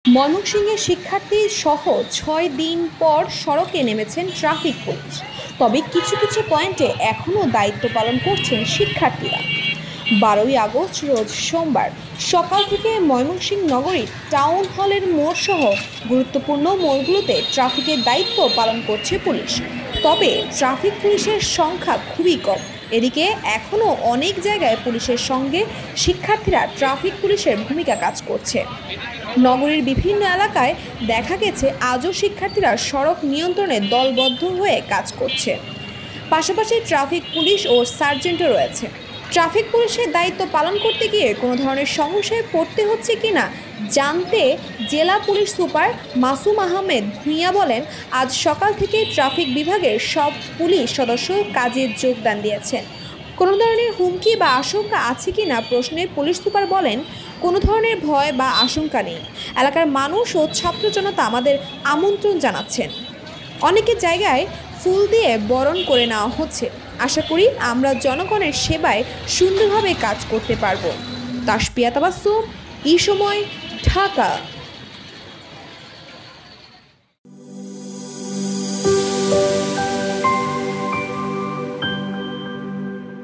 ময়মনসিংহের শিক্ষার্থী সহ ৬ দিন পর সড়কে নেমেছেন ট্রাফিক পুলিশ। তবে কিছু কিছু পয়েন্টে এখনও দায়িত্ব পালন করছেন শিক্ষার্থীরা। ১২ই আগস্ট রোজ সোমবার সকাল থেকে ময়মনসিংহ নগরীর টাউন হলের মোড় সহ গুরুত্বপূর্ণ মোড়গুলোতে ট্রাফিকের দায়িত্ব পালন করছে পুলিশ। তবে ট্রাফিক পুলিশের সংখ্যা খুবই কম। এদিকে এখনও অনেক জায়গায় পুলিশের সঙ্গে শিক্ষার্থীরা ট্রাফিক পুলিশের ভূমিকা কাজ করছে। নগরীর বিভিন্ন এলাকায় দেখা গেছে আজও শিক্ষার্থীরা সড়ক নিয়ন্ত্রণে দলবদ্ধ হয়ে কাজ করছে। পাশাপাশি ট্রাফিক পুলিশ ও সার্জেন্টও রয়েছে। ট্রাফিক পুলিশের দায়িত্ব পালন করতে গিয়ে কোনো ধরনের সমস্যায় পড়তে হচ্ছে কিনা জানতে জেলা পুলিশ সুপার মাসুম আহমেদ ভূঁইয়া বলেন, আজ সকাল থেকে ট্রাফিক বিভাগের সব পুলিশ সদস্য কাজে যোগদান দিয়েছেন। কোনো ধরনের হুমকি বা আশঙ্কা আছে কিনা প্রশ্নে পুলিশ সুপার বলেন, কোনো ধরনের ভয় বা আশঙ্কা নেই। এলাকার মানুষ ও ছাত্র জনতা আমাদের আমন্ত্রণ জানাচ্ছেন। অনেকের জায়গায় ফুল দিয়ে বরণ করে নেওয়া হচ্ছে। আশা করি আমরা জনগণের সেবায় সুন্দরভাবে কাজ করতে পারব। তাসপিয়া তাবাসসুম, এই সময়, ঢাকা।